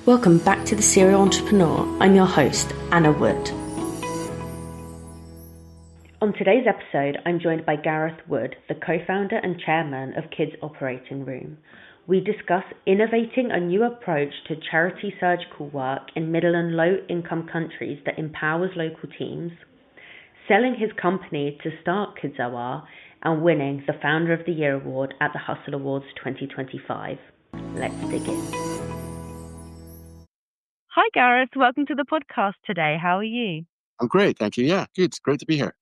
Welcome back to The Serial Entrepreneur. I'm your host, Anna Wood. On today's episode, I'm joined by Garreth Wood, the co-founder and chairman of Kids Operating Room. We discuss innovating a new approach to charity surgical work in middle and low-income countries that empowers local teams, selling his company to start KidsOR, and winning the Founder of the Year award at the Hustle Awards 2025. Let's dig in. Hi, Garreth. Welcome to the podcast today. How are you? I'm great. Thank you. Yeah, good. It's great to be here.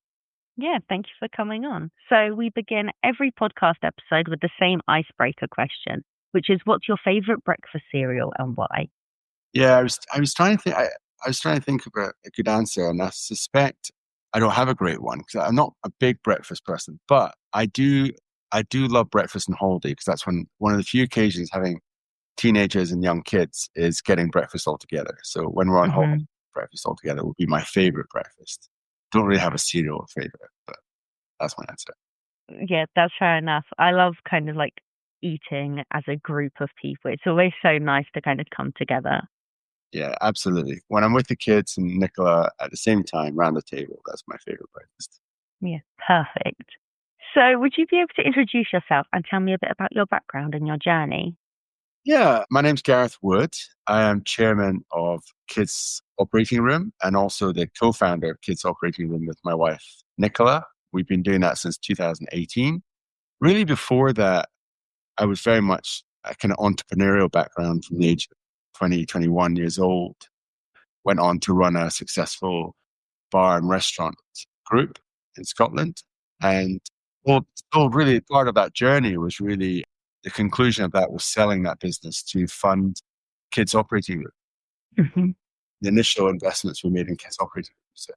Yeah, thank you for coming on. So we begin every podcast episode with the same icebreaker question, which is, what's your favorite breakfast cereal and why? Yeah, I was trying to think. I was trying to think of a good answer, and I suspect I don't have a great one because I'm not a big breakfast person. But I do love breakfast and holiday because that's one of the few occasions having teenagers and young kids is getting breakfast all together. So when we're on holiday, breakfast all together would be my favorite breakfast. Don't really have a cereal favorite, but that's my answer. Yeah, that's fair enough. I love kind of like eating as a group of people. It's always so nice to kind of come together. Yeah, absolutely. When I'm with the kids and Nicola at the same time around the table, that's my favorite breakfast. Yeah, perfect. So would you be able to introduce yourself and tell me a bit about your background and your journey? Yeah, my name's Garreth Wood. I am chairman of Kids Operating Room and also the co-founder of Kids Operating Room with my wife, Nicola. We've been doing that since 2018. Really before that, I was very much a kind of entrepreneurial background from the age of 20, 21 years old. Went on to run a successful bar and restaurant group in Scotland. And so really part of that journey was really the conclusion of that was selling that business to fund Kids Operating Room. Mm-hmm. The initial investments were made in Kids Operating Room. So.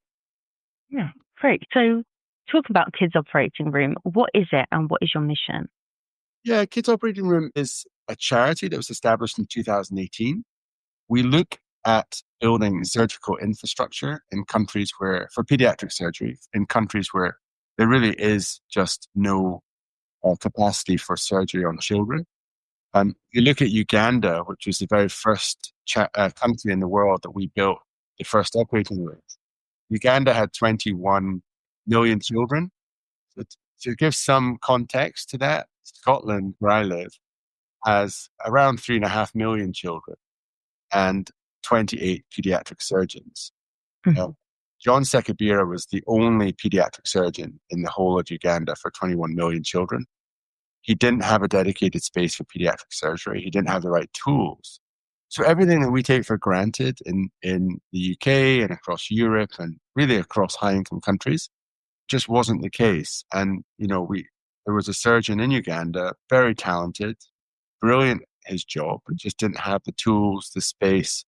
Yeah, great. So talk about Kids Operating Room. What is it and what is your mission? Yeah, Kids Operating Room is a charity that was established in 2018. We look at building surgical infrastructure in countries where, for pediatric surgery, in countries where there really is just no capacity for surgery on children. You look at Uganda, which was the very first country in the world that we built the first operating room. Uganda had 21 million children. So to give some context to that, Scotland, where I live, has around 3.5 million children and 28 pediatric surgeons. Mm-hmm. John Sekabira was the only pediatric surgeon in the whole of Uganda for 21 million children. He didn't have a dedicated space for pediatric surgery. He didn't have the right tools. So everything that we take for granted in the UK and across Europe and really across high-income countries just wasn't the case. And, there was a surgeon in Uganda, very talented, brilliant at his job, but just didn't have the tools, the space,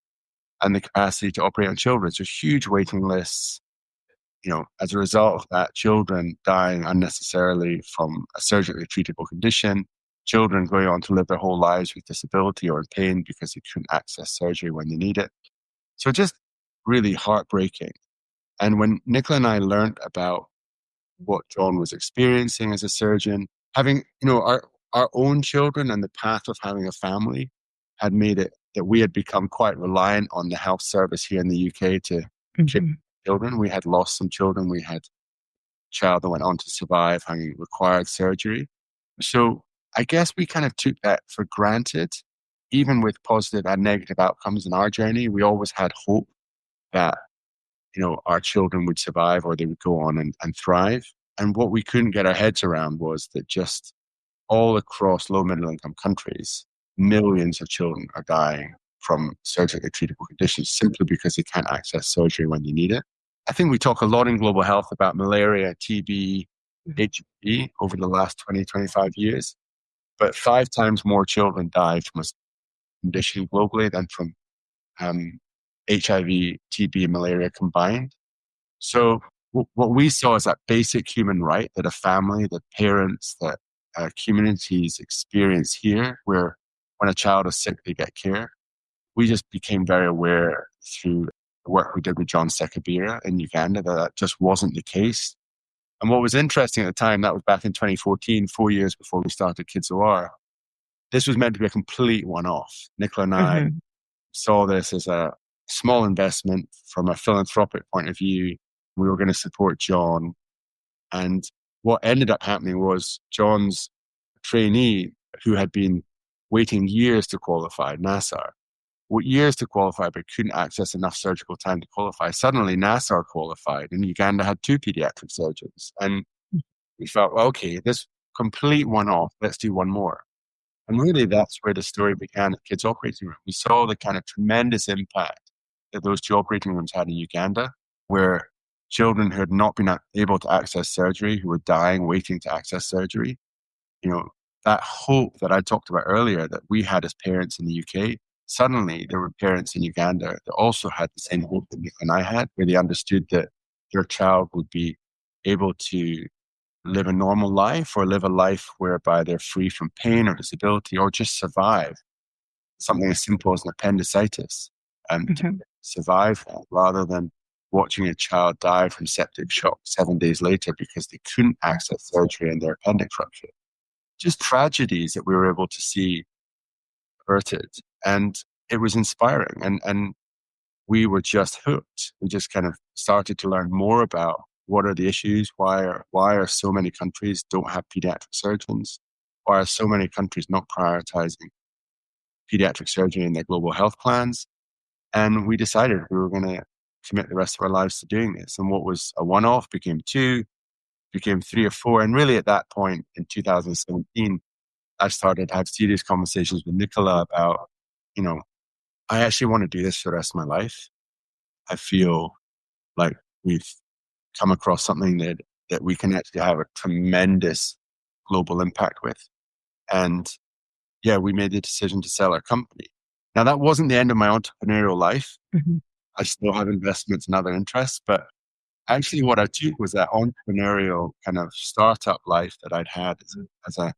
and the capacity to operate on children. So huge waiting lists. As a result of that, children dying unnecessarily from a surgically treatable condition, children going on to live their whole lives with disability or in pain because they couldn't access surgery when they need it. So just really heartbreaking. And when Nicola and I learned about what John was experiencing as a surgeon, having, our own children and the path of having a family had made it that we had become quite reliant on the health service here in the UK to care for children. We had lost some children. We had a child that went on to survive, having required surgery. So I guess we kind of took that for granted, even with positive and negative outcomes in our journey. We always had hope that, our children would survive or they would go on and thrive. And what we couldn't get our heads around was that just all across low middle income countries, millions of children are dying from surgically treatable conditions simply because they can't access surgery when they need it. I think we talk a lot in global health about malaria, TB, HIV over the last 20, 25 years, but 5 times more children die from a condition globally than from HIV, TB, and malaria combined. So what we saw is that basic human right that a family, that parents, that communities experience here, where when a child is sick, they get care. We just became very aware through the work we did with John Sekabira in Uganda that just wasn't the case. And what was interesting at the time, that was back in 2014, 4 years before we started KidsOR. This was meant to be a complete one-off. Nicola and I saw this as a small investment from a philanthropic point of view. We were going to support John. And what ended up happening was John's trainee, who had been waiting years to qualify, Nassar, years to qualify, but couldn't access enough surgical time to qualify. Suddenly, Nassar qualified, and Uganda had 2 pediatric surgeons. And we felt, well, okay, this complete one-off, let's do one more. And really, that's where the story began at Kids Operating Room. We saw the kind of tremendous impact that those 2 operating rooms had in Uganda, where children who had not been able to access surgery, who were dying, waiting to access surgery, that hope that I talked about earlier that we had as parents in the UK, suddenly there were parents in Uganda that also had the same hope that Nick and I had, where they understood that their child would be able to live a normal life or live a life whereby they're free from pain or disability or just survive something as simple as an appendicitis and to survive that rather than watching a child die from septic shock 7 days later because they couldn't access surgery and their appendix ruptured. Just tragedies that we were able to see averted. And it was inspiring. And we were just hooked. We just kind of started to learn more about what are the issues, why are so many countries don't have pediatric surgeons, why are so many countries not prioritizing pediatric surgery in their global health plans. And we decided we were going to commit the rest of our lives to doing this. And what was a one-off became 2, became 3 or 4. And really at that point in 2017, I started to have serious conversations with Nicola about, I actually want to do this for the rest of my life. I feel like we've come across something that we can actually have a tremendous global impact with. And yeah, we made the decision to sell our company. Now, that wasn't the end of my entrepreneurial life. I still have investments and other interests, but actually what I took was that entrepreneurial kind of startup life that I'd had as a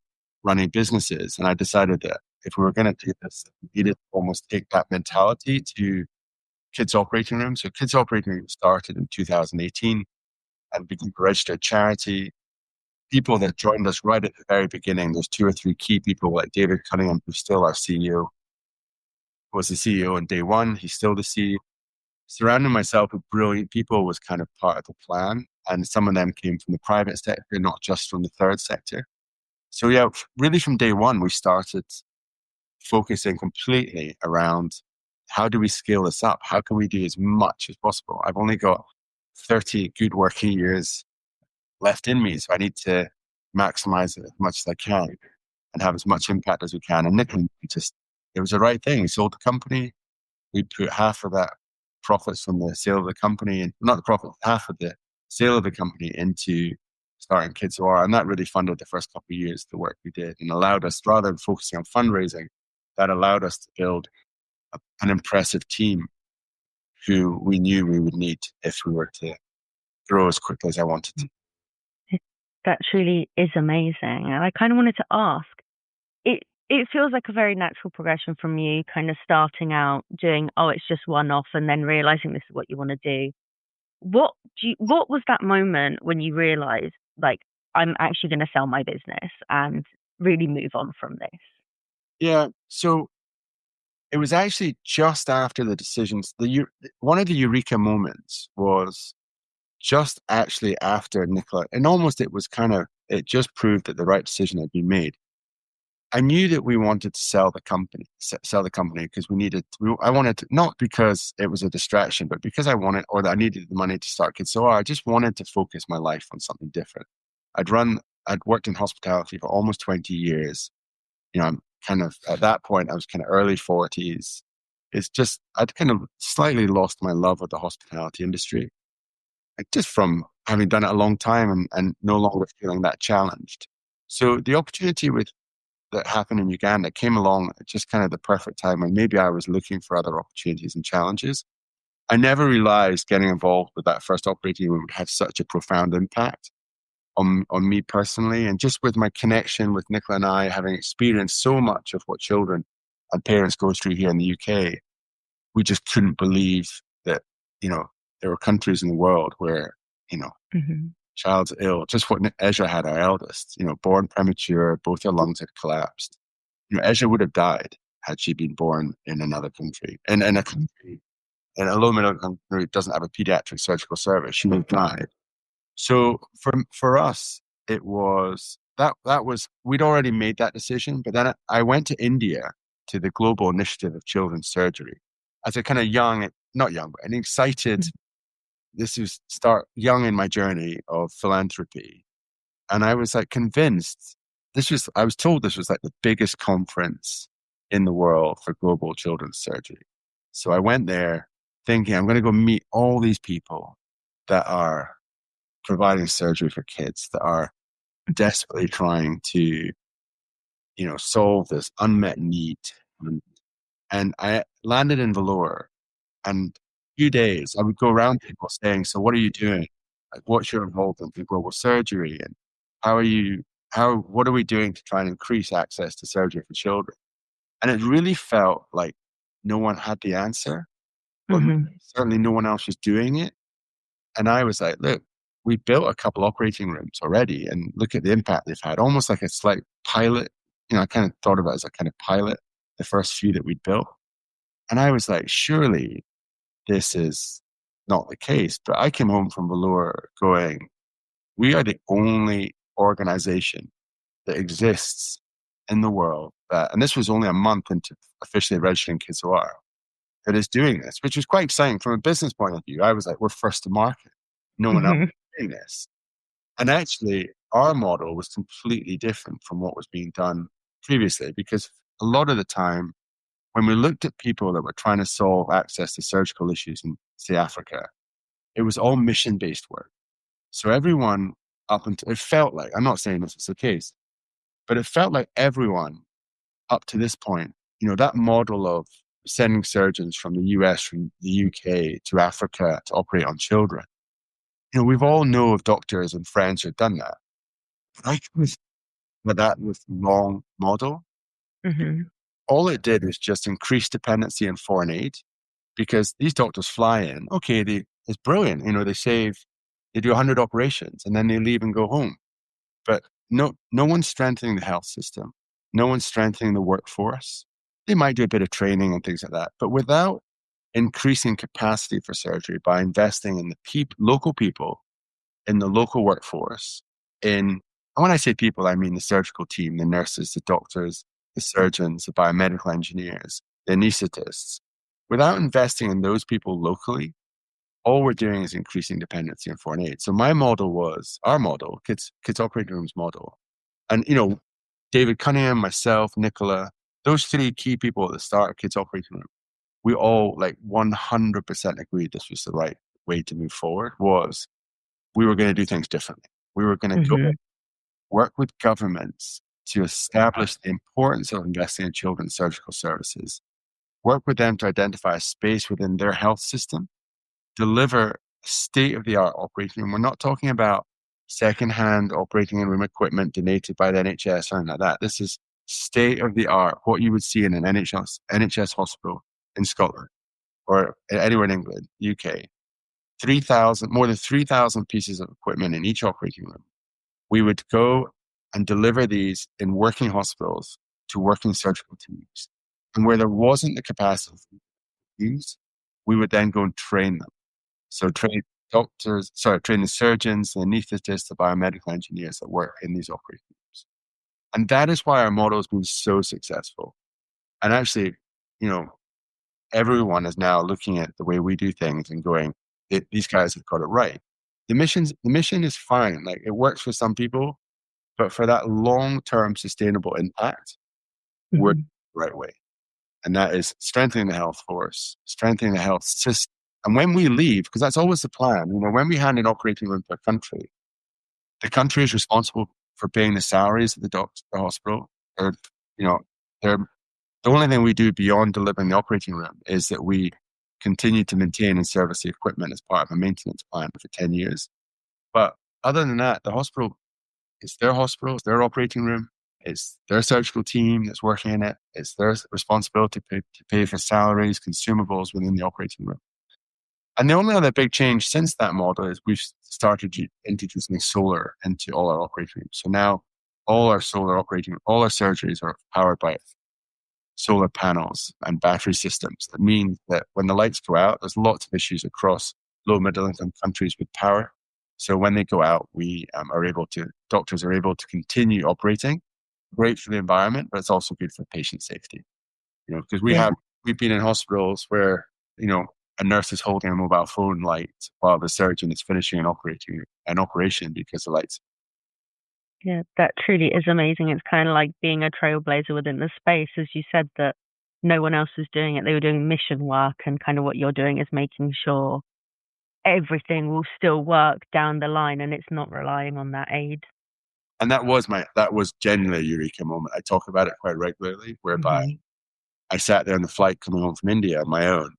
running businesses. And I decided that if we were going to do this, we needed to almost take that mentality to Kids Operating Room. So Kids Operating Room started in 2018 and became a registered charity. People that joined us right at the very beginning, there's 2 or 3 key people like David Cunningham, who's still our CEO, was the CEO on day one. He's still the CEO. Surrounding myself with brilliant people was kind of part of the plan. And some of them came from the private sector, not just from the third sector. So yeah, really from day one, we started focusing completely around how do we scale this up? How can we do as much as possible? I've only got 30 good working years left in me, so I need to maximize it as much as I can and have as much impact as we can. And Nick, it was the right thing. We sold the company. We put half of that profits from the sale of the company, and not the profit, half of the sale of the company into starting KidsOR. And that really funded the first couple of years, the work we did, and allowed us, rather than focusing on fundraising, that allowed us to build an impressive team who we knew we would need if we were to grow as quickly as I wanted to. That truly is amazing. And I kind of wanted to ask, it feels like a very natural progression from you kind of starting out doing, it's just one-off, and then realizing this is what you want to do. What was that moment when you realized, like, I'm actually going to sell my business and really move on from this? Yeah. So it was actually just after the decisions. One of the eureka moments was just actually after Nicola, and it just proved that the right decision had been made. I knew that we wanted to sell the company because I wanted to, not because it was a distraction, but because I needed the money to start KidsOR. I just wanted to focus my life on something different. I'd worked in hospitality for almost 20 years. I'm kind of, at that point, I was kind of early 40s. I'd kind of slightly lost my love of the hospitality industry, just from having done it a long time and no longer feeling that challenged. So the opportunity that happened in Uganda came along at just kind of the perfect time when maybe I was looking for other opportunities and challenges. I never realized getting involved with that first operating room would have such a profound impact on me personally. And just with my connection with Nicola and I, having experienced so much of what children and parents go through here in the UK, we just couldn't believe that, there were countries in the world where, child's ill. Just what Ezra had, our eldest, born premature, both her lungs had collapsed. Ezra would have died. had she been born in another country. And in a country, in a low middle country that doesn't have a pediatric surgical service, she would have died. So for us, it was that was we'd already made that decision. But then I went to India to the Global Initiative of Children's Surgery as a kind of young, not young, but an excited. This was start young in my journey of philanthropy, and I was like convinced. I was told this was like the biggest conference in the world for global children's surgery. So I went there thinking I'm going to go meet all these people that are providing surgery for kids, that are desperately trying to, solve this unmet need. And I landed in Vellore, and a few days I would go around people saying, so what are you doing? Like, what's your involvement in global surgery? And what are we doing to try and increase access to surgery for children? And it really felt like no one had the answer, but certainly no one else was doing it. And I was like, look, we built a couple operating rooms already, and look at the impact they've had, almost like a slight pilot. I kind of thought of it as a kind of pilot, the first few that we'd built. And I was like, surely this is not the case. But I came home from Vellore going, we are the only organization that exists in the world that, and this was only a month into officially registering KidsOR, that is doing this, which was quite exciting from a business point of view. I was like, we're first to market. No one else is doing this. And actually, our model was completely different from what was being done previously, because a lot of the time, when we looked at people that were trying to solve access to surgical issues in, say, Africa, it was all mission-based work. So everyone up until, it felt like, I'm not saying this is the case, but it felt like everyone up to this point, that model of sending surgeons from the US, from the UK to Africa to operate on children, we've all know of doctors and friends who've done that. But that was the wrong model. All it did was just increase dependency on foreign aid, because these doctors fly in. Okay, it's brilliant. They do 100 operations and then they leave and go home. But no one's strengthening the health system. No one's strengthening the workforce. They might do a bit of training and things like that. But without increasing capacity for surgery by investing in the local people, in the local workforce, and when I say people, I mean the surgical team, the nurses, the doctors, the surgeons, the biomedical engineers, the anesthetists. Without investing in those people locally, all we're doing is increasing dependency on foreign aid. So my model was, our model, Kids Operating Rooms model. And, David Cunningham, myself, Nicola, those three key people at the start of Kids Operating Room, we all 100% agreed this was the right way to move forward. Was we were going to do things differently. We were going to go work with governments to establish the importance of investing in children's surgical services, work with them to identify a space within their health system, deliver state-of-the-art operating room. We're not talking about second-hand operating room equipment donated by the NHS or anything like that. This is state-of-the-art, what you would see in an NHS hospital in Scotland or anywhere in England, UK. More than 3,000 pieces of equipment in each operating room. We would go and deliver these in working hospitals to working surgical teams. And where there wasn't the capacity to use, we would then go and train them. So train the surgeons, the anesthetists, the biomedical engineers that work in these operating rooms. And that is why our model has been so successful. And actually, everyone is now looking at the way we do things and going, these guys have got it right. The mission is fine. Like, it works for some people, but for that long-term sustainable impact, we're the right way. And that is strengthening the health force, strengthening the health system. And when we leave, because that's always the plan, when we hand an operating room to a country, the country is responsible for paying the salaries of the doctor, the hospital. The only thing we do beyond delivering the operating room is that we continue to maintain and service the equipment as part of a maintenance plan for 10 years. But other than that, the hospital, it's their operating room, it's their surgical team that's working in it, it's their responsibility to pay for salaries, consumables within the operating room. And the only other big change since that model is we've started introducing solar into all our operating rooms. So now all our surgeries are powered by solar panels and battery systems. That means that when the lights go out, there's lots of issues across low middle income countries with power. So when they go out, doctors are able to continue operating. Great for the environment, but it's also good for patient safety. Because Yeah. we've been in hospitals where, a nurse is holding a mobile phone light while the surgeon is finishing an operation because the lights. Yeah, that truly is amazing. It's kind of like being a trailblazer within the space, as you said, that no one else was doing it. They were doing mission work, and kind of what you're doing is making sure everything will still work down the line and it's not relying on that aid. And that was genuinely a eureka moment. I talk about it quite regularly, whereby Hmm. I sat there on the flight coming home from India on my own,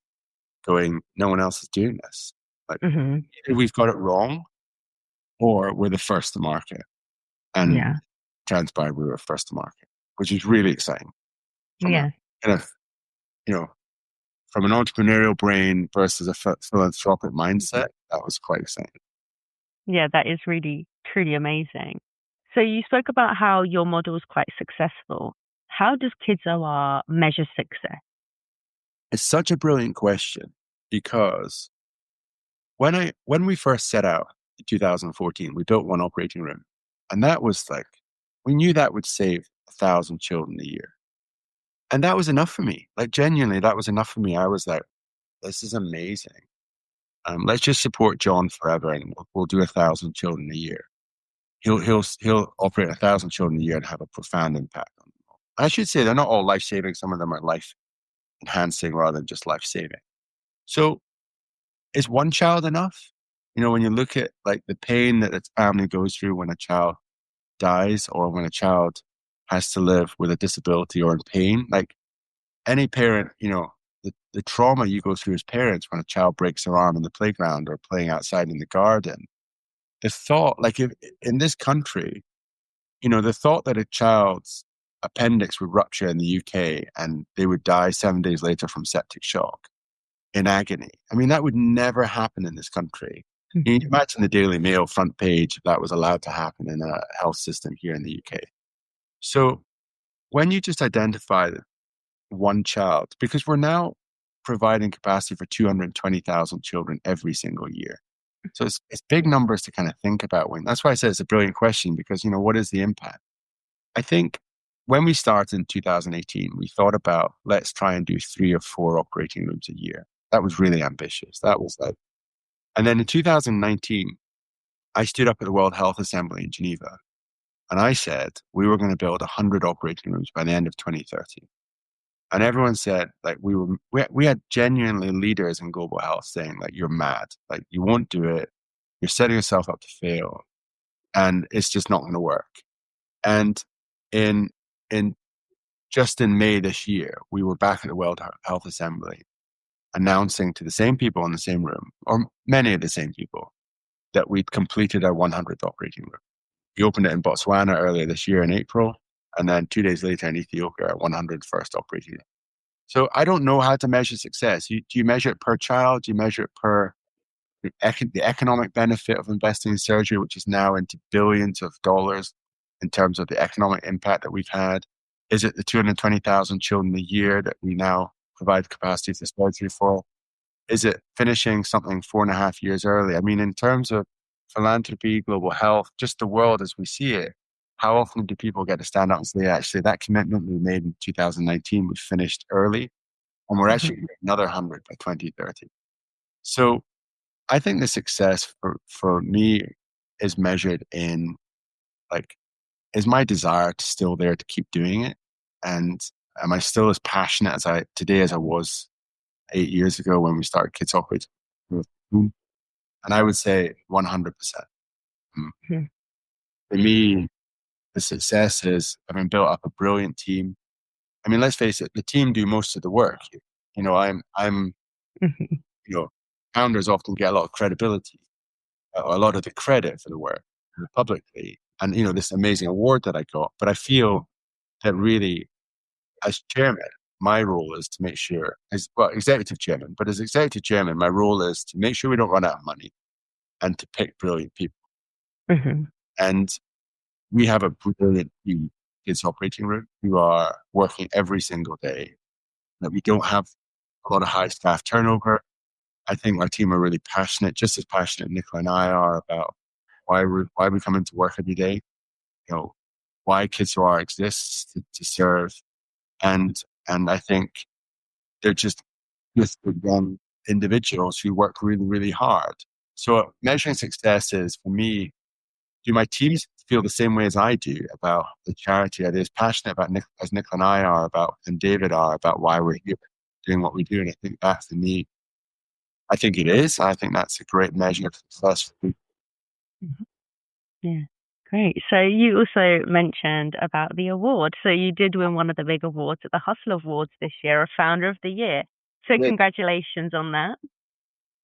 going, no one else is doing this. Like, Hmm. either we've got it wrong or we're the first to market. And Yeah. transpired we were first to market, which is really exciting from a Yeah. kind of, you know, from an entrepreneurial brain versus a philanthropic mindset. That was quite exciting. Yeah, that is really, truly amazing. So you spoke about how your model is quite successful. How does KidsOR measure success? It's such a brilliant question because when we first set out in 2014, we built one operating room, and that was like we knew that would save 1,000 children a year, and that was enough for me. Like genuinely, that was enough for me. I was like, this is amazing. Let's just support John forever, and we'll do 1,000 children a year. He'll operate 1,000 children a year and have a profound impact on them all. I should say they're not all life saving. Some of them are life enhancing rather than just life saving. So is one child enough? When you look at like the pain that a family goes through when a child dies or when a child has to live with a disability or in pain, like any parent, the trauma you go through as parents when a child breaks their arm in the playground or playing outside in the garden, the thought, like if, in this country, the thought that a child's appendix would rupture in the UK and they would die 7 days later from septic shock in agony. I mean, that would never happen in this country. You can imagine the Daily Mail front page if that was allowed to happen in a health system here in the UK. So when you just identify one child, because we're now providing capacity for 220,000 children every single year. So it's big numbers to kind of think about when. That's why I said it's a brilliant question because, what is the impact? I think when we started in 2018, we thought about let's try and do 3 or 4 operating rooms a year. That was really ambitious. That was like, and then in 2019, I stood up at the World Health Assembly in Geneva and I said we were going to build 100 operating rooms by the end of 2030. And everyone said, like, we had genuinely leaders in global health saying, like, you're mad, like, you won't do it. You're setting yourself up to fail and it's just not going to work. And in, in just in May this year, we were back at the World Health Assembly announcing to the same people in the same room, or many of the same people, that we'd completed our 100th operating room. We opened it in Botswana earlier this year in April, and then 2 days later in Ethiopia, our 101st operating room. So I don't know how to measure success. Do you measure it per child? Do you measure it per the economic benefit of investing in surgery, which is now into billions of dollars in terms of the economic impact that we've had? Is it the 220,000 children a year that we now provide capacity for surgery for? Is it finishing something 4.5 years early? I mean, in terms of philanthropy, global health, just the world as we see it, how often do people get to stand up and say, actually, that commitment we made in 2019, we finished early, and we're actually doing another 100 by 2030. So I think the success for me is measured in, like, is my desire to still there to keep doing it? And am I still as passionate today as I was 8 years ago when we started KidsOR? And I would say 100%. Mhm. For me, the success is having built up a brilliant team. I mean, let's face it, the team do most of the work. I'm, Mhm. founders often get a lot of credibility, a lot of the credit for the work publicly. And, this amazing award that I got. But I feel that really, as chairman, my role is to make sure, executive chairman, but as executive chairman, my role is to make sure we don't run out of money and to pick brilliant people. Mhm. And we have a brilliant team. kids operating room who are working every single day, that we don't have a lot of high staff turnover. I think my team are really passionate, just as passionate Nicola and I are about why we come into work every day, why KidsOR exists to serve. And I think they're just young individuals who work really, really hard. So measuring success is, for me, do my teams feel the same way as I do about the charity? Are they as passionate about as Nicola and I are about, and David are, about why we're here doing what we do? And I think that, for me, I think it is. I think that's a great measure of success for me. Mm-hmm. Yeah, great. So you also mentioned about the award. So you did win one of the big awards at the Hustle Awards this year, a Founder of the Year. So congratulations on that.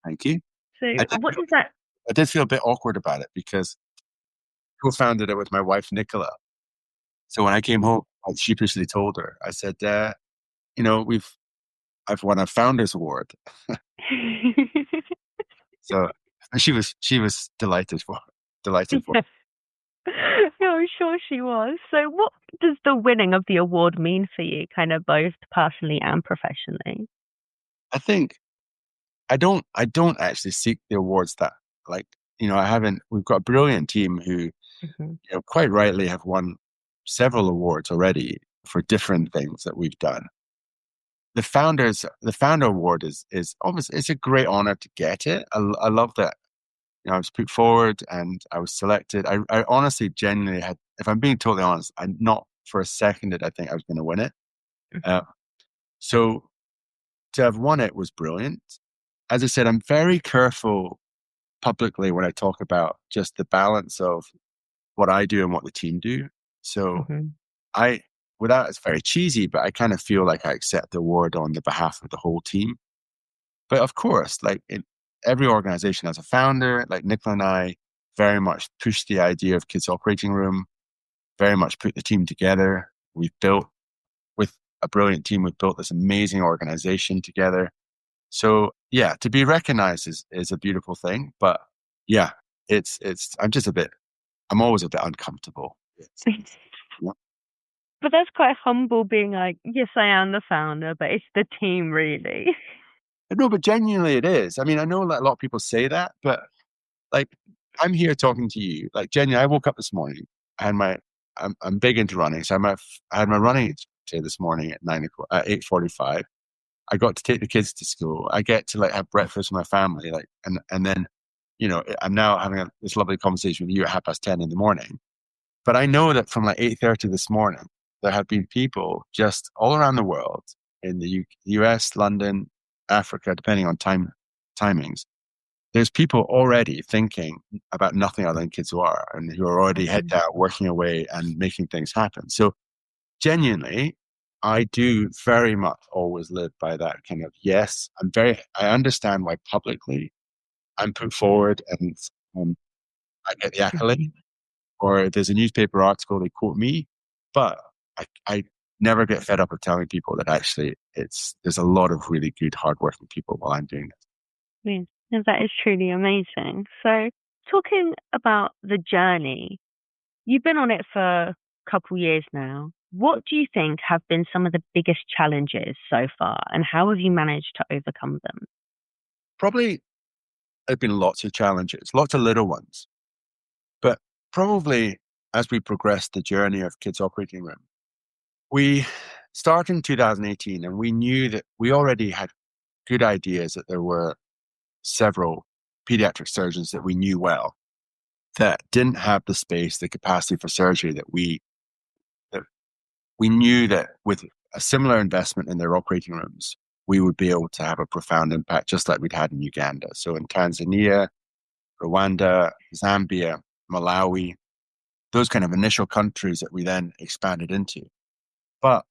Thank you. So what does that? I did feel a bit awkward about it because I co-founded it with my wife, Nicola. So when I came home, I sheepishly told her, I said, I've won a Founders Award. So she was delighted for it. No, I'm sure she was. So what does the winning of the award mean for you, kind of both personally and professionally? I think I don't actually seek the awards that, we've got a brilliant team who, quite rightly have won several awards already for different things that we've done. The Founder Award is almost, it's a great honor to get it. I love that. I was put forward and I was selected. I honestly, genuinely had, if I'm being totally honest, I not for a second did I think I was going to win it. So to have won it was brilliant. As I said, I'm very careful publicly when I talk about just the balance of what I do and what the team do. So it's very cheesy, but I kind of feel like I accept the award on the behalf of the whole team. But of course, every organization has a founder. Like Nicola and I very much pushed the idea of Kids Operating Room, very much put the team together. We've built, with a brilliant team, we've built this amazing organization together. So yeah, to be recognized is a beautiful thing. But yeah, I'm always a bit uncomfortable. But that's quite humble, being like, yes, I am the founder, but it's the team, really. No, but genuinely it is. I mean, I know that a lot of people say that, but I'm here talking to you. Genuinely, I woke up this morning and I'm big into running. So I had my running today this morning at 8:45. I got to take the kids to school. I get to have breakfast with my family. And then, I'm now having this lovely conversation with you at 10:30 in the morning. But I know that from 8:30 this morning, there have been people just all around the world, in the US, London, Africa, depending on timings. There's people already thinking about nothing other than KidsOR, and who are already head down, working away and making things happen. So genuinely, I do very much always live by that kind of, yes, I understand why publicly I'm put forward and I get the accolade, or if there's a newspaper article, they quote me, but I never get fed up of telling people that actually there's a lot of really good, hardworking people while I'm doing it. Yeah, that is truly amazing. So talking about the journey, you've been on it for a couple years now. What do you think have been some of the biggest challenges so far, and how have you managed to overcome them? Probably there have been lots of challenges, lots of little ones. But probably as we progressed the journey of Kids Operating Room, we started in 2018 and we knew that we already had good ideas, that there were several pediatric surgeons that we knew well that didn't have the space, the capacity for surgery, that we knew that with a similar investment in their operating rooms, we would be able to have a profound impact, just like we'd had in Uganda. So in Tanzania, Rwanda, Zambia, Malawi, those kind of initial countries that we then expanded into. But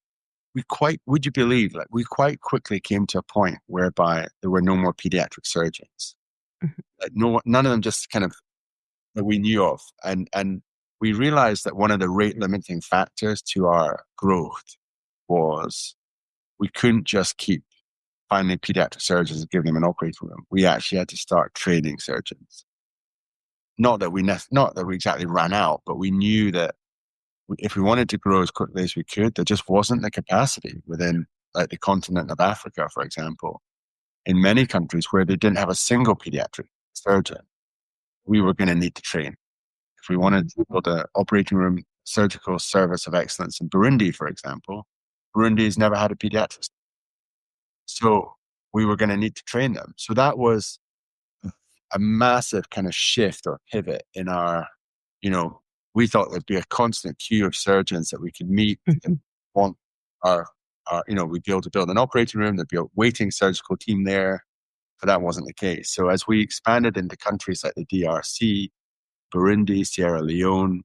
would you believe, we quite quickly came to a point whereby there were no more pediatric surgeons. None of them just kind of that we knew of. And we realized that one of the rate limiting factors to our growth was we couldn't just keep finding pediatric surgeons and giving them an operating room. We actually had to start training surgeons. Not that we exactly ran out, but we knew that if we wanted to grow as quickly as we could, there just wasn't the capacity within like the continent of Africa, for example, in many countries where they didn't have a single pediatric surgeon. We were going to need to train. If we wanted to build an operating room surgical service of excellence in Burundi, for example, Burundi has never had a pediatrician. So we were going to need to train them. So that was a massive kind of shift or pivot in our, we thought there'd be a constant queue of surgeons that we could meet and want we'd be able to build an operating room, there'd be a waiting surgical team there, but that wasn't the case. So as we expanded into countries like the DRC, Burundi, Sierra Leone,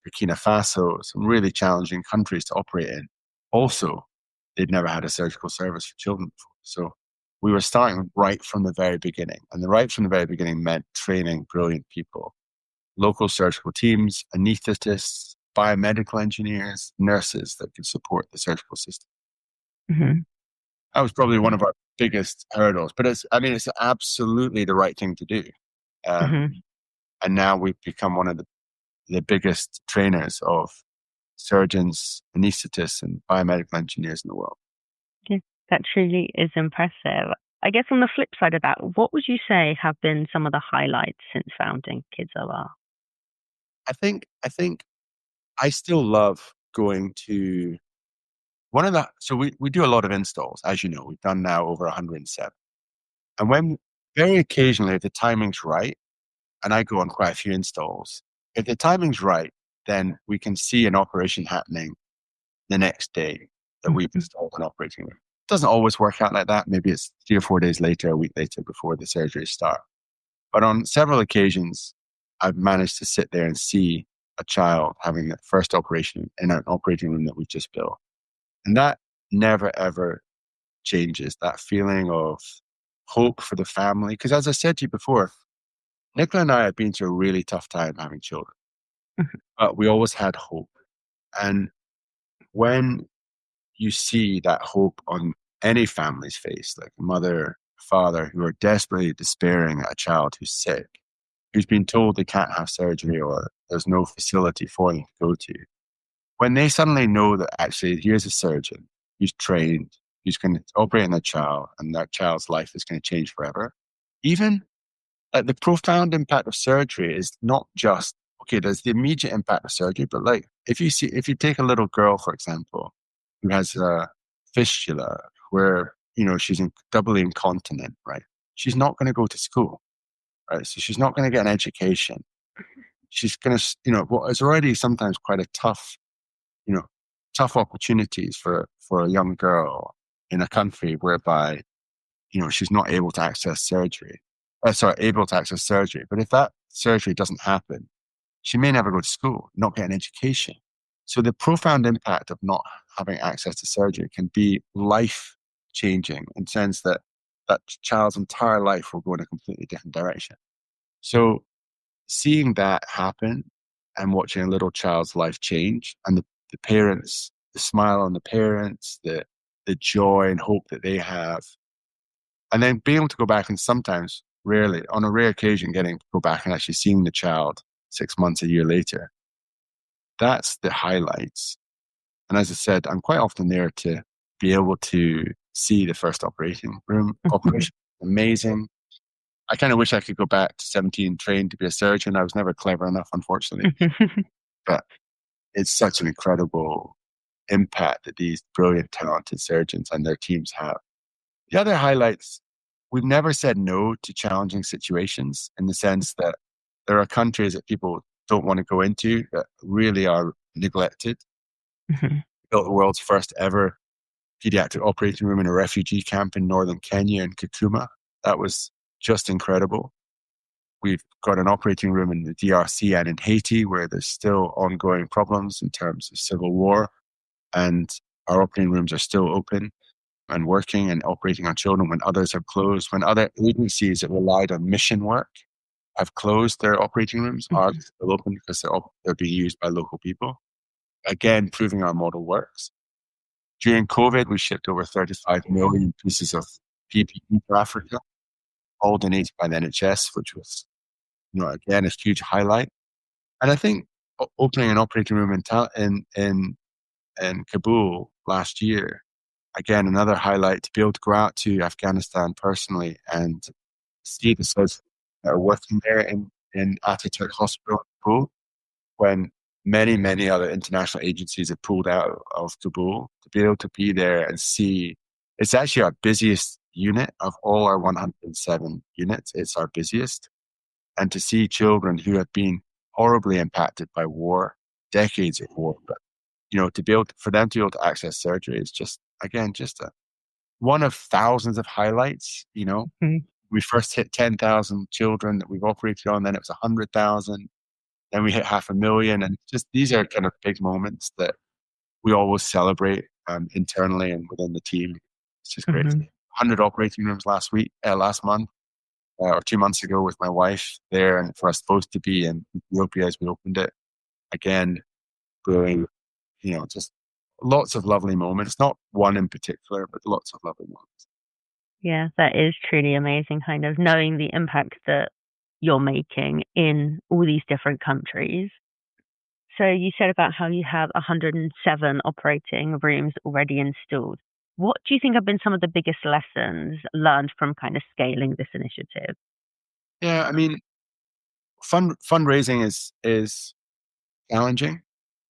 Burkina Faso, some really challenging countries to operate in. Also, they'd never had a surgical service for children before. So we were starting right from the very beginning. And the right from the very beginning meant training brilliant people, local surgical teams, anesthetists, biomedical engineers, nurses that could support the surgical system. Mm-hmm. That was probably one of our biggest hurdles, but it's absolutely the right thing to do. And now we've become one of the biggest trainers of surgeons, anesthetists, and biomedical engineers in the world. Yeah, that truly is impressive. I guess on the flip side of that, what would you say have been some of the highlights since founding KidsOR? I think I still love going to so we do a lot of installs, as you know, we've done now over 107. And when very occasionally, if the timing's right, and I go on quite a few installs, if the timing's right, then we can see an operation happening the next day that we've installed an operating room. It doesn't always work out like that. Maybe it's 3 or 4 days later, a week later before the surgery starts. But on several occasions, I've managed to sit there and see a child having the first operation in an operating room that we've just built. And that never, ever changes, that feeling of hope for the family. Because as I said to you before, Nicola and I have been through a really tough time having children, but we always had hope. And when you see that hope on any family's face, like a mother, father, who are desperately despairing at a child who's sick, who's been told they can't have surgery or there's no facility for them to go to, when they suddenly know that actually here's a surgeon who's trained, who's going to operate on that child, and that child's life is going to change forever, even like the profound impact of surgery is not just, okay, there's the immediate impact of surgery, but like if you take a little girl, for example, who has a fistula where, she's doubly incontinent, right? She's not going to go to school, right? So she's not going to get an education. She's going to, it's already sometimes quite a tough opportunities for a young girl in a country whereby, she's not able to access surgery. Able to access surgery. But if that surgery doesn't happen, she may never go to school, not get an education. So the profound impact of not having access to surgery can be life-changing in the sense that that child's entire life will go in a completely different direction. So seeing that happen and watching a little child's life change and the parents, the smile on the parents, the joy and hope that they have, and then being able to go back and sometimes, rarely, on a rare occasion, getting to go back and actually seeing the child 6 months, a year later. That's the highlights. And as I said, I'm quite often there to be able to see the first operating room operation. Amazing. I kind of wish I could go back to 17 trained to be a surgeon. I was never clever enough, unfortunately. But it's such an incredible impact that these brilliant, talented surgeons and their teams have. The other highlights, we've never said no to challenging situations in the sense that there are countries that people don't want to go into that really are neglected. We built the world's first ever pediatric operating room in a refugee camp in northern Kenya in Kakuma. That was just incredible. We've got an operating room in the DRC and in Haiti where there's still ongoing problems in terms of civil war, and our operating rooms are still open and working and operating on children when others have closed, when other agencies that relied on mission work have closed their operating rooms, are still open because they're being used by local people. Again, proving our model works. During COVID, we shipped over 35 million pieces of PPE to Africa, all donated by the NHS, which was, again, a huge highlight. And I think opening an operating room in Kabul last year, again, another highlight to be able to go out to Afghanistan personally and see the surgeons that are working there in Ataturk Hospital in Kabul, when many, many other international agencies have pulled out of Kabul. To be able to be there and see, it's actually our busiest unit of all our 107 units. It's our busiest. And to see children who have been horribly impacted by war, decades of war, but to be able to, for them to be able to access surgery is just, again, just one of thousands of highlights. Mhm. We first hit 10,000 children that we've operated on, then it was 100,000, then we hit 500,000. And just these are kind of big moments that we always celebrate internally and within the team. It's just great. Mhm. 100 operating rooms last month, or 2 months ago with my wife there, and for us supposed to be in Ethiopia as we opened it. Again, growing, just lots of lovely moments. Not one in particular, but lots of lovely moments. Yeah, that is truly amazing, kind of knowing the impact that you're making in all these different countries. So you said about how you have 107 operating rooms already installed. What do you think have been some of the biggest lessons learned from kind of scaling this initiative? Yeah, I mean, fundraising is challenging.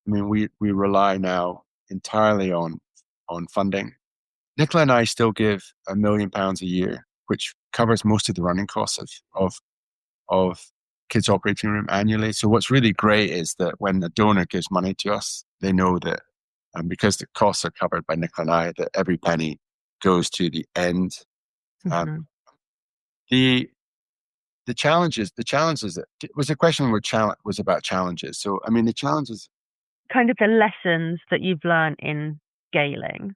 I mean, we rely now entirely on funding. Nicola and I still give £1 million a year, which covers most of the running costs of Kids Operating Room annually. So what's really great is that when a donor gives money to us, they know that because the costs are covered by Nicola and I, that every penny goes to the end. Um, Hmm. the the challenges that it was a question where was about challenges. So I mean, the challenges. Kind of the lessons that you've learned in scaling.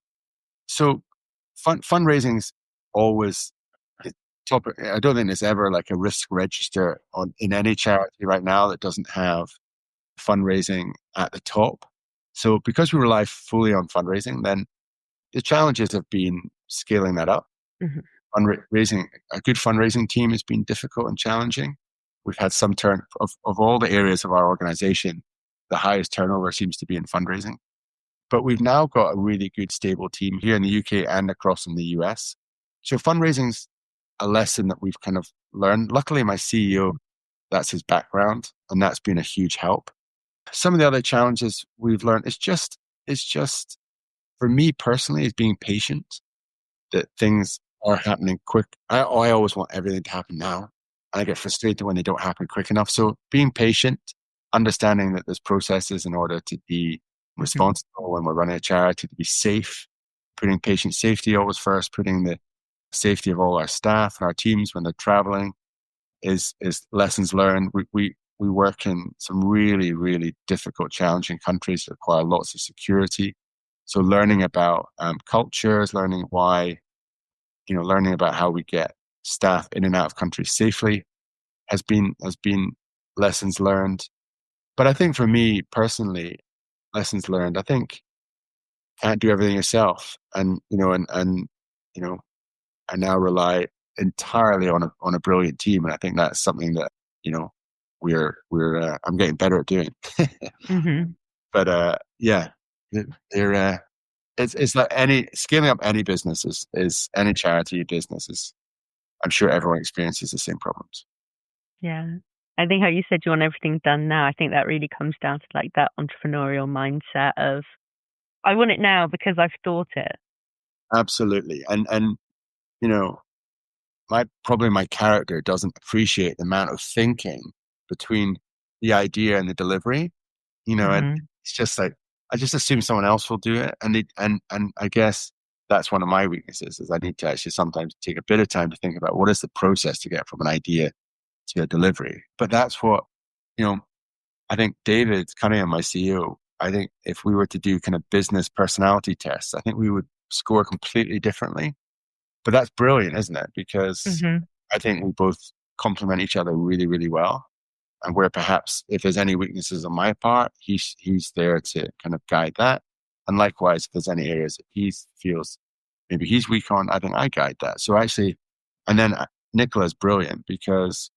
So fundraising's always a topic. I don't think there's ever like a risk register in any charity right now that doesn't have fundraising at the top. So because we rely fully on fundraising, then the challenges have been scaling that up. Hmm. Fundraising, a good fundraising team has been difficult and challenging. We've had some of all the areas of our organization, the highest turnover seems to be in fundraising. But we've now got a really good, stable team here in the UK and across in the US. So fundraising's a lesson that we've kind of learned. Luckily, my CEO, that's his background, and that's been a huge help. Some of the other challenges we've learned it's just for me personally is being patient, that things are happening quick. I always want everything to happen now. I get frustrated when they don't happen quick enough. So being patient, understanding that there's processes in order to be Hmm. responsible when we're running a charity, to be safe, putting patient safety always first, putting the safety of all our staff and our teams when they're traveling is lessons learned. We work in some really, really difficult, challenging countries that require lots of security. So learning about cultures, learning about how we get staff in and out of countries safely has been lessons learned. But I think for me personally, lessons learned, I think can't do everything yourself. And, you know, I now rely entirely on a brilliant team. And I think that's something that, you know, I'm getting better at doing. Hmm. But, yeah, they're, it's like scaling up any business is any charity business is, I'm sure everyone experiences the same problems. Yeah. I think how you said you want everything done now, I think that really comes down to like that entrepreneurial mindset of I want it now because I've thought it. Absolutely. And, you know, probably my character doesn't appreciate the amount of thinking between the idea and the delivery, and Hmm. it's just like, I just assume someone else will do it. And I guess that's one of my weaknesses is I need to actually sometimes take a bit of time to think about what is the process to get from an idea to a delivery. But that's what, you know, I think David Cunningham, my CEO, I think if we were to do kind of business personality tests, I think we would score completely differently. But that's brilliant, isn't it? Because Hmm. I think we both complement each other really, really well. And where perhaps if there's any weaknesses on my part, he's there to kind of guide that. And likewise, if there's any areas that he feels maybe he's weak on, I think I guide that. So actually, and then Nicola's brilliant because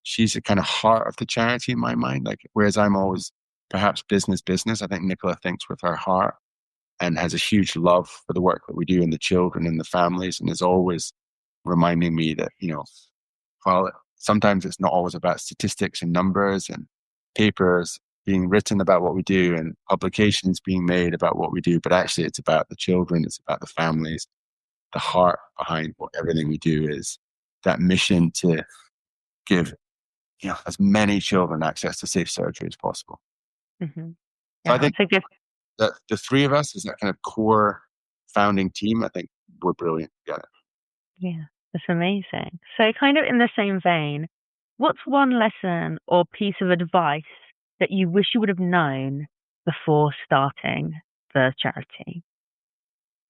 she's the kind of heart of the charity in my mind. Like, whereas I'm always perhaps business. I think Nicola thinks with her heart and has a huge love for the work that we do and the children and the families, and is always reminding me that, while sometimes it's not always about statistics and numbers and papers being written about what we do and publications being made about what we do, but actually it's about the children, it's about the families. The heart behind what everything we do is that mission to give, as many children access to safe surgery as possible. Mm-hmm. So I Yeah, think so good. that the three of us is that kind of core founding team. I think we're brilliant together. Yeah, that's amazing. So kind of in the same vein, what's one lesson or piece of advice that you wish you would have known before starting the charity?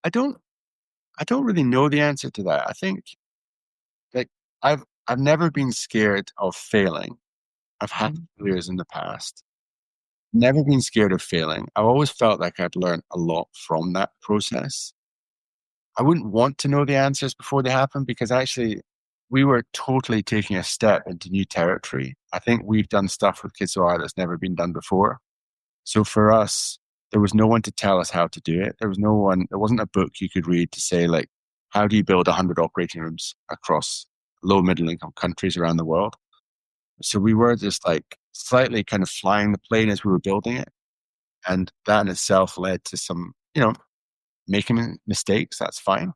I don't really know the answer to that. I think, like, I've never been scared of failing. I've had failures in the past. Never been scared of failing. I've always felt like I'd learned a lot from that process. I wouldn't want to know the answers before they happen, because actually we were totally taking a step into new territory. I think we've done stuff with KidsOR that's never been done before. So for us, there was no one to tell us how to do it. There wasn't a book you could read to say, like, how do you build 100 operating rooms across low middle income countries around the world? So we were just like slightly kind of flying the plane as we were building it. And that in itself led to some, making mistakes. That's fine.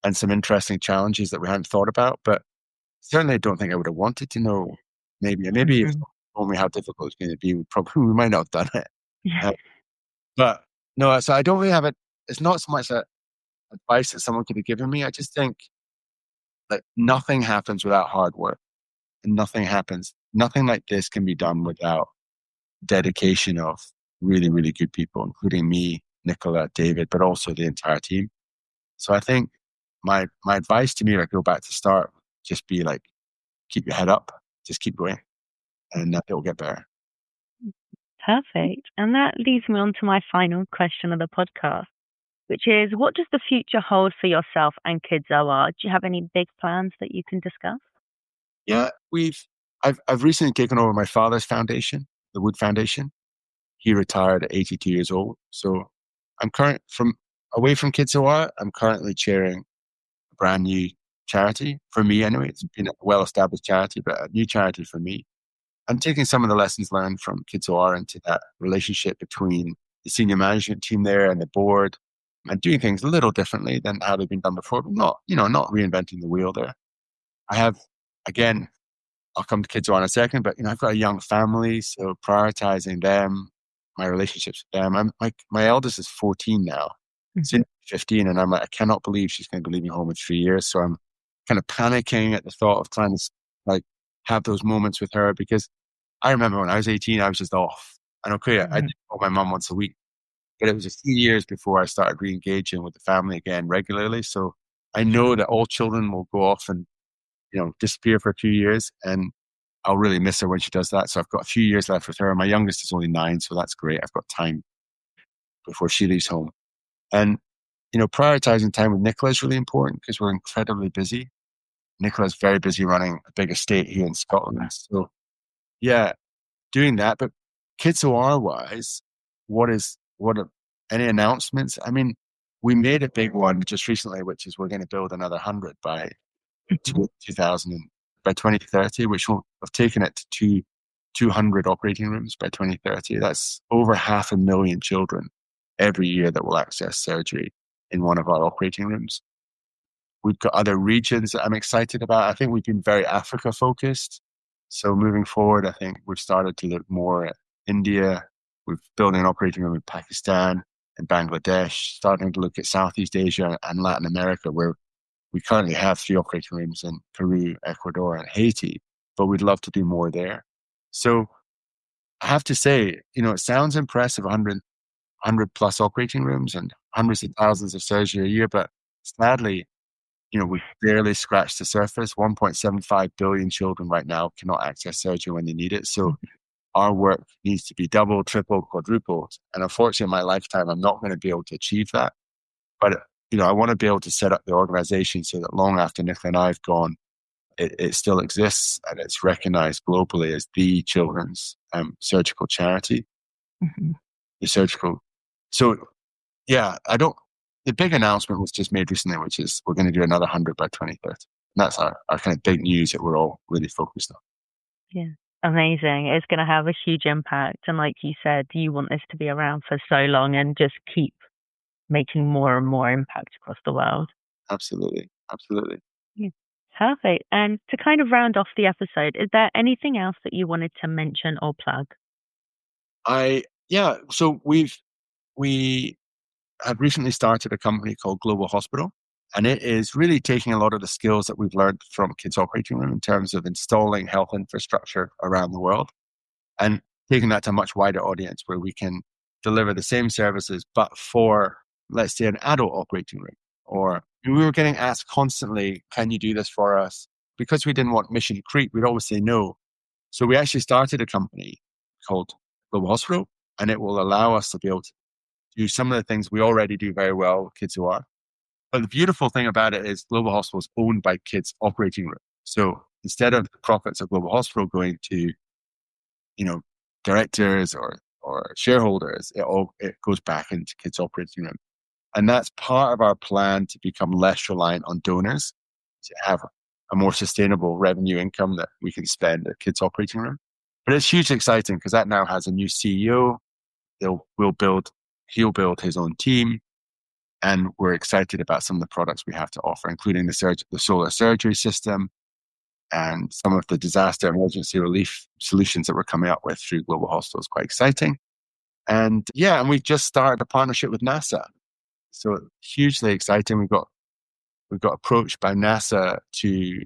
And some interesting challenges that we hadn't thought about. But certainly I don't think I would have wanted to know. Maybe if you told me how difficult it's going to be, we might not have done it. Uh, but no, so I don't really have it. It's not so much advice that someone could have given me. I just think, like, nothing happens without hard work, and nothing like this can be done without dedication of really, really good people, including me, Nicola, David, but also the entire team. So I think my advice to me, if I go back to start, just be like, keep your head up, just keep going, and it will get better. Perfect. And that leads me on to my final question of the podcast, which is, what does the future hold for yourself and KidsOR? Do you have any big plans that you can discuss? Yeah, I've recently taken over my father's foundation, the Wood Foundation. He retired at 82 years old. So I'm away from KidsOR. I'm currently chairing a brand new charity for me anyway. It's been a well-established charity, but a new charity for me. I'm taking some of the lessons learned from KidsOR into that relationship between the senior management team there and the board, and doing things a little differently than how they've been done before, but not reinventing the wheel there. I have, again, I'll come to KidsOR in a second, but I've got a young family, so prioritizing them, my relationships with them. My eldest is 14 now, soon 15, and I'm like, I cannot believe she's going to be leaving home in 3 years. So I'm kind of panicking at the thought of trying to, like, have those moments with her, because I remember when I was 18, I was just off. And okay, I did call my mom once a week, but it was a few years before I started re-engaging with the family again regularly. So I know that all children will go off and disappear for a few years, and I'll really miss her when she does that. So I've got a few years left with her. My youngest is only 9, so that's great. I've got time before she leaves home. And, prioritizing time with Nicola is really important because we're incredibly busy. Nicola's very busy running a big estate here in Scotland. So yeah, doing that. But KidsOR wise, what are any announcements? I mean, we made a big one just recently, which is we're going to build another 100 by 2030, which will have taken it to 200 operating rooms by 2030. That's over 500,000 children every year that will access surgery in one of our operating rooms. We've got other regions that I'm excited about. I think we've been very Africa focused. So moving forward, I think we've started to look more at India. We're building an operating room in Pakistan and Bangladesh, starting to look at Southeast Asia and Latin America, where we currently have 3 operating rooms in Peru, Ecuador, and Haiti, but we'd love to do more there. So I have to say, it sounds impressive, 100 plus operating rooms and hundreds of thousands of surgery a year, but sadly, we've barely scratched the surface. 1.75 billion children right now cannot access surgery when they need it. So our work needs to be double, triple, quadrupled. And unfortunately, in my lifetime, I'm not going to be able to achieve that. But I want to be able to set up the organization so that long after Nicola and I have gone, it still exists and it's recognized globally as the children's surgical charity. Mhm. the surgical. So yeah, the big announcement was just made recently, which is we're going to do another 100 by 2030. And that's our kind of big news that we're all really focused on. Yeah. Amazing. It's going to have a huge impact. And like you said, you want this to be around for so long and just keep making more and more impact across the world. Absolutely. Absolutely. Yeah. Perfect. And to kind of round off the episode, is there anything else that you wanted to mention or plug? Yeah, so we have recently started a company called Global Hospital, and it is really taking a lot of the skills that we've learned from Kids Operating Room in terms of installing health infrastructure around the world and taking that to a much wider audience where we can deliver the same services, but for, let's say, an adult operating room. Or we were getting asked constantly, can you do this for us? Because we didn't want mission creep, we'd always say no. So we actually started a company called Global Hospital, and it will allow us to be able to do some of the things we already do very well with KidsOR. But the beautiful thing about it is Global Hospital is owned by Kids Operating Room. So instead of the profits of Global Hospital going to, you know, directors or shareholders, it goes back into Kids Operating Room. And that's part of our plan to become less reliant on donors, to have a more sustainable revenue income that we can spend at Kids Operating Room. But it's hugely exciting because that now has a new CEO. He'll build his own team. And we're excited about some of the products we have to offer, including the solar surgery system and some of the disaster emergency relief solutions that we're coming up with through Global Hospital is quite exciting. And yeah, and we've just started a partnership with NASA. So hugely exciting. We've got approached by NASA to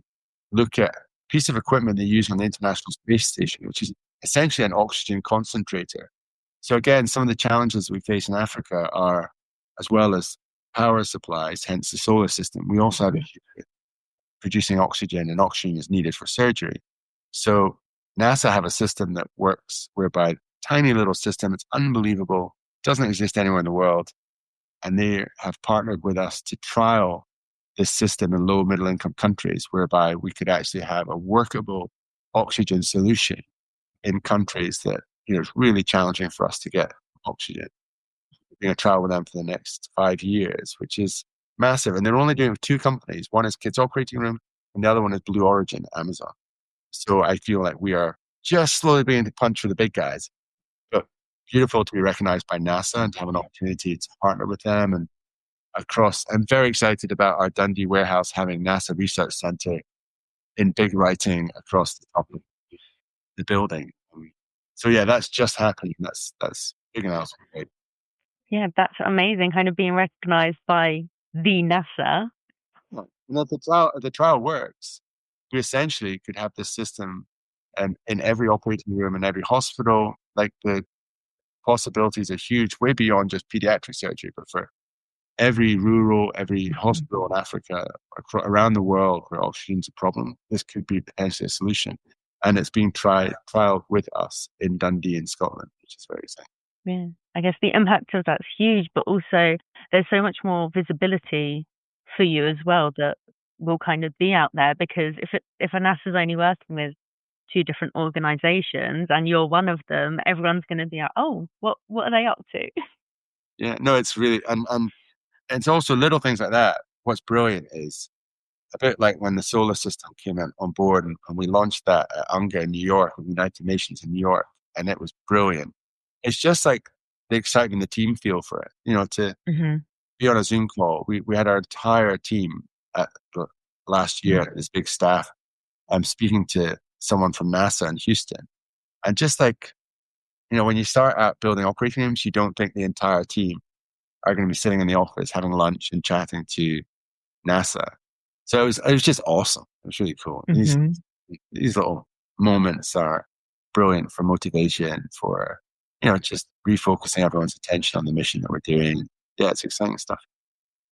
look at a piece of equipment they use on the International Space Station, which is essentially an oxygen concentrator. So again, some of the challenges we face in Africa are, as well as power supplies, hence the solar system, we also have issues with producing oxygen, and oxygen is needed for surgery. So NASA have a system that works whereby tiny little system, it's unbelievable, doesn't exist anywhere in the world. And they have partnered with us to trial this system in low middle income countries, whereby we could actually have a workable oxygen solution in countries that, it's really challenging for us to get oxygen. We're going to trial with them for the next 5 years, which is massive. And they're only doing it with two companies. One is Kids Operating Room, and the other one is Blue Origin, Amazon. So I feel like we are just slowly beginning to punch for the big guys. But beautiful to be recognized by NASA and to have an opportunity to partner with them. And I'm very excited about our Dundee warehouse having NASA Research Center in big writing across the top of the building. So yeah, that's just happening. That's big announcement. Right? Yeah, that's amazing. Kind of being recognized by the NASA. The trial works. We essentially could have this system in every operating room in every hospital. Like the possibilities are huge, way beyond just pediatric surgery, but for every hospital in Africa, around the world where oxygen's a problem, this could be potentially a solution. And it's being trialed with us in Dundee in Scotland, which is very exciting. Yeah. I guess the impact of that's huge, but also there's so much more visibility for you as well that will kind of be out there, because if a NASA's only working with two different organizations and you're one of them, everyone's going to be like, oh, what are they up to? Yeah, no, it's really, and it's also little things like that. What's brilliant is a bit like when the solar system came on board and we launched that at UNGA in New York, with the United Nations in New York, and it was brilliant. It's just like the excitement the team feel for it, to be on a Zoom call. We had our entire team at last year, this big staff. I'm speaking to someone from NASA in Houston. And just like, when you start out building operating rooms, you don't think the entire team are going to be sitting in the office having lunch and chatting to NASA. So it was just awesome. It was really cool. These little moments are brilliant for motivation, for, just refocusing everyone's attention on the mission that we're doing. Yeah, it's exciting stuff.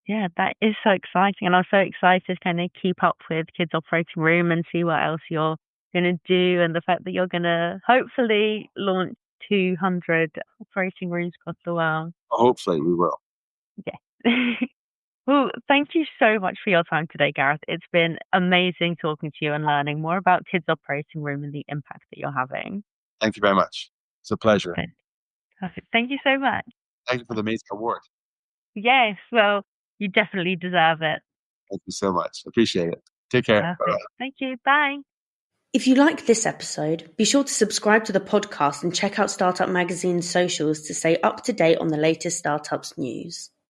Yeah, that is so exciting. And I'm so excited to kind of keep up with Kids Operating Room and see what else you're going to do. And the fact that you're going to hopefully launch 200 operating rooms across the world. Hopefully we will. Yeah. Well, thank you so much for your time today, Gareth. It's been amazing talking to you and learning more about Kids Operating Room and the impact that you're having. Thank you very much. It's a pleasure. Perfect. Thank you so much. Thank you for the amazing award. Yes, well, you definitely deserve it. Thank you so much. Appreciate it. Take care. Perfect. Bye-bye. Thank you. Bye. If you liked this episode, be sure to subscribe to the podcast and check out Startup Magazine's socials to stay up to date on the latest startups news.